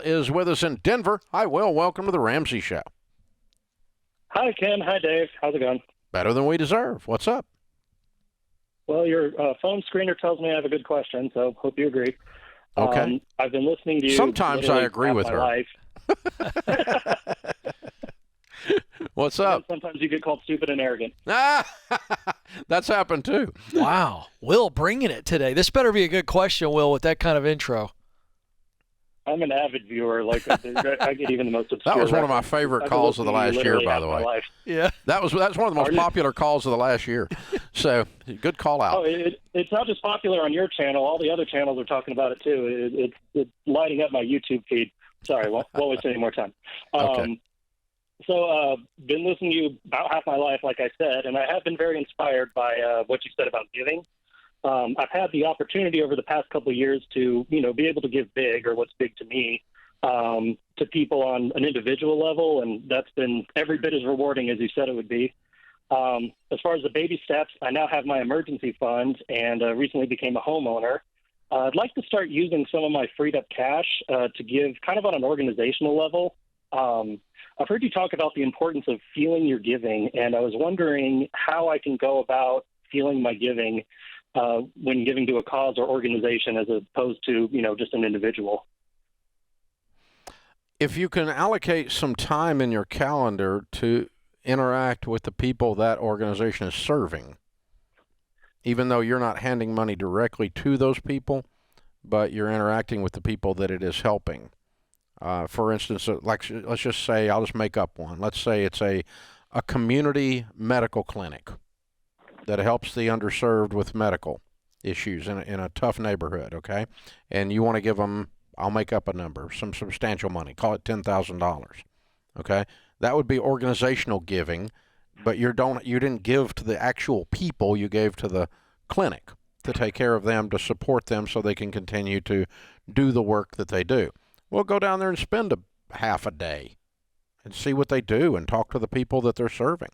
is with us in Denver. Hi, Will. Welcome to the Ramsey Show. Hi, Ken. Hi, Dave. How's it going? Better than we deserve. What's up? Well, your phone screener tells me I have a good question, so hope you agree. Okay. I've been listening to you. Sometimes I agree with her. Life. What's up? Sometimes you get called stupid and arrogant. That's happened too. Wow. Will bringing it today. This better be a good question, Will, with that kind of intro. I'm an avid viewer. Like I get even the most obscure. That was one of my favorite calls of the last year, by the way. Yeah. That's one of the most popular calls of the last year. So good call out. Oh, it's not just popular on your channel. All the other channels are talking about it too. It's lighting up my YouTube feed. Sorry, won't waste any more time. Okay. So been listening to you about half my life, like I said, and I have been very inspired by what you said about giving. I've had the opportunity over the past couple of years to, be able to give big, or what's big to me, to people on an individual level, and that's been every bit as rewarding as you said it would be. As far as the baby steps, I now have my emergency fund and recently became a homeowner. I'd like to start using some of my freed up cash to give kind of on an organizational level. I've heard you talk about the importance of feeling your giving, and I was wondering how I can go about feeling my giving when giving to a cause or organization as opposed to, just an individual. If you can allocate some time in your calendar to interact with the people that organization is serving, even though you're not handing money directly to those people, but you're interacting with the people that it is helping. For instance, let's just say, I'll just make up one. Let's say it's a community medical clinic that helps the underserved with medical issues in a tough neighborhood, okay? And you want to give them, I'll make up a number, some substantial money, call it $10,000, okay? That would be organizational giving, but you didn't give to the actual people, you gave to the clinic to take care of them, to support them so they can continue to do the work that they do. Well, go down there and spend a half a day and see what they do and talk to the people that they're serving.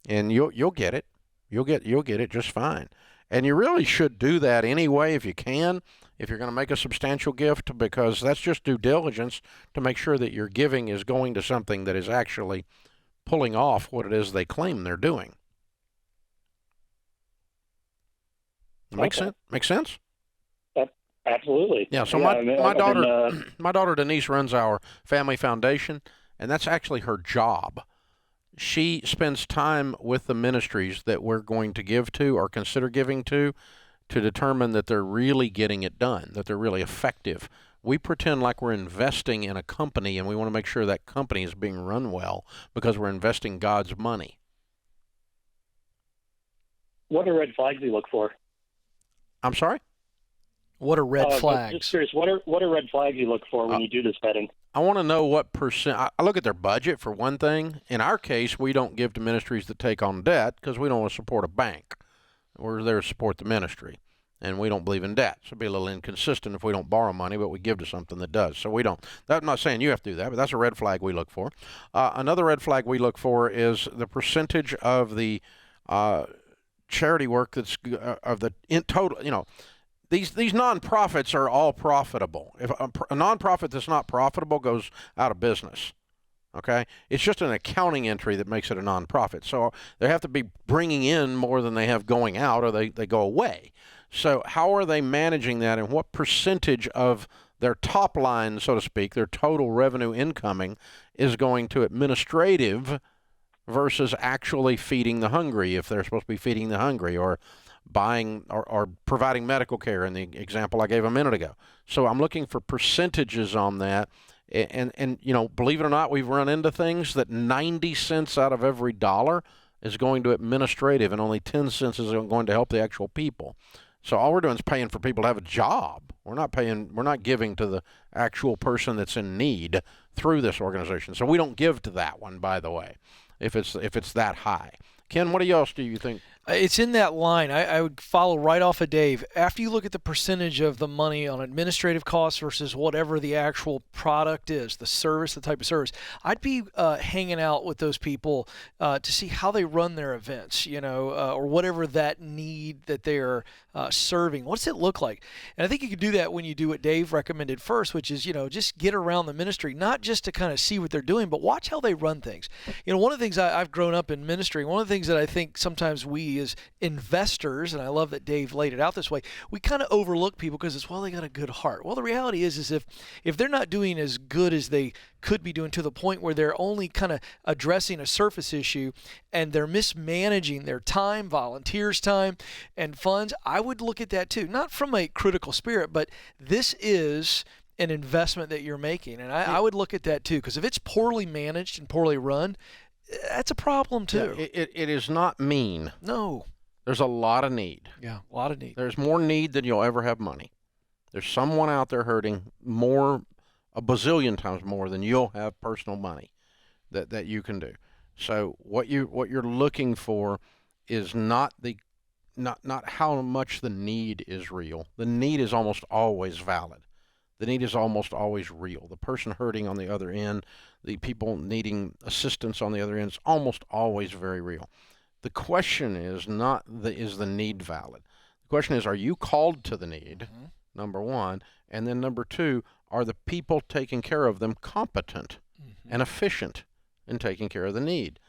And you'll get it. You'll get it just fine. And you really should do that anyway if you can, if you're going to make a substantial gift, because that's just due diligence to make sure that your giving is going to something that is actually pulling off what it is they claim they're doing. Make sense? Absolutely. Yeah, so my daughter Denise runs our family foundation, and that's actually her job. She spends time with the ministries that we're going to give to or consider giving to determine that they're really getting it done, that they're really effective. We pretend like we're investing in a company, and we want to make sure that company is being run well because we're investing God's money. What are red flags you look for? I'm sorry? What are red flags? Just curious, what are red flags you look for when you do this vetting? I want to know what percent. I look at their budget for one thing. In our case, we don't give to ministries that take on debt because we don't want to support a bank. We're there to support the ministry, and we don't believe in debt. So it'd be a little inconsistent if we don't borrow money, but we give to something that does. So we don't. I'm not saying you have to do that, but that's a red flag we look for. Another red flag we look for is the percentage of the charity work that's of the in total. These nonprofits are all profitable. If a nonprofit that's not profitable goes out of business, okay? It's just an accounting entry that makes it a nonprofit. So they have to be bringing in more than they have going out, or they go away. So how are they managing that, and what percentage of their top line, so to speak, their total revenue incoming, is going to administrative versus actually feeding the hungry, if they're supposed to be feeding the hungry, or buying or providing medical care in the example I gave a minute ago. So I'm looking for percentages on that. And believe it or not, we've run into things that 90 cents out of every dollar is going to administrative, and only 10 cents is going to help the actual people. So all we're doing is paying for people to have a job. We're not giving to the actual person that's in need through this organization. So we don't give to that one, by the way, if it's that high. Ken, what else do you think? It's in that line. I would follow right off of Dave. After you look at the percentage of the money on administrative costs versus whatever the actual product is, the service, the type of service, I'd be hanging out with those people to see how they run their events, or whatever that need that they're serving? What does it look like? And I think you can do that when you do what Dave recommended first, which is, just get around the ministry, not just to kind of see what they're doing, but watch how they run things. One of the things I've grown up in ministry, one of the things that I think sometimes we as investors, and I love that Dave laid it out this way, we kind of overlook people because it's, well, they got a good heart. Well, the reality is if they're not doing as good as they could be doing, to the point where they're only kind of addressing a surface issue and they're mismanaging their time, volunteers' time, and funds, I would look at that too. Not from a critical spirit, but this is an investment that you're making. And I would look at that too, because if it's poorly managed and poorly run, that's a problem too. Yeah, it is not mean. No. There's a lot of need. Yeah, a lot of need. There's more need than you'll ever have money. There's someone out there hurting a bazillion times more than you'll have personal money that you can do. So what you're looking for is not how much the need is real. The need is almost always valid. The need is almost always real. The person hurting on the other end, the people needing assistance on the other end, is almost always very real. The question is not is the need valid. The question is, are you called to the need? Mm-hmm. Number one, and then number two, are the people taking care of them competent and efficient in taking care of the need?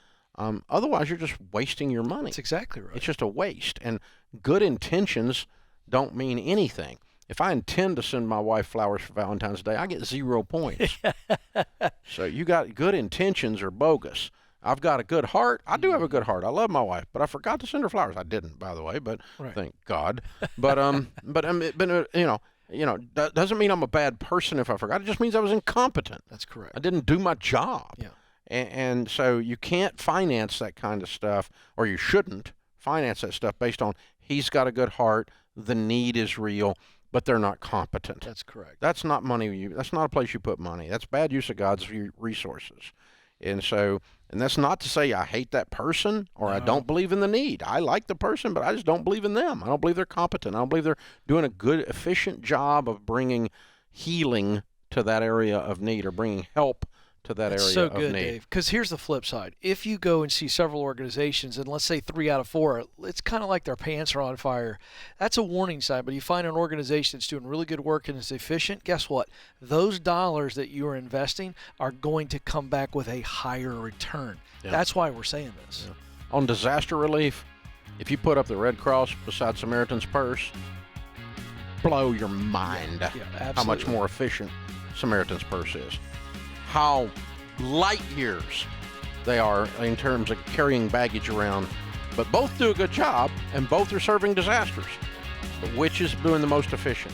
Otherwise, you're just wasting your money. That's exactly right. It's just a waste. And good intentions don't mean anything. If I intend to send my wife flowers for Valentine's Day, I get 0 points. So you got good intentions are bogus. I've got a good heart. I do have a good heart. I love my wife, but I forgot to send her flowers. I didn't, by the way, but thank God. But that doesn't mean I'm a bad person if I forgot. It just means I was incompetent. That's correct. I didn't do my job. Yeah. And so you can't finance that kind of stuff, or you shouldn't finance that stuff based on he's got a good heart, the need is real, but they're not competent. That's correct. That's not money. That's not a place you put money. That's bad use of God's resources. And that's not to say I hate that person or I don't believe in the need. I like the person, but I just don't believe in them. I don't believe they're competent. I don't believe they're doing a good, efficient job of bringing healing to that area of need or bringing help to that area so of good, need. Dave. Because here's the flip side. If you go and see several organizations, and let's say 3 out of 4, it's kind of like their pants are on fire. That's a warning sign. But you find an organization that's doing really good work and is efficient, guess what? Those dollars that you are investing are going to come back with a higher return. Yeah. That's why we're saying this. Yeah. On disaster relief, if you put up the Red Cross beside Samaritan's Purse, blow your mind how much more efficient Samaritan's Purse is. How light years they are in terms of carrying baggage around. But both do a good job, and both are serving disasters. But which is doing the most efficient?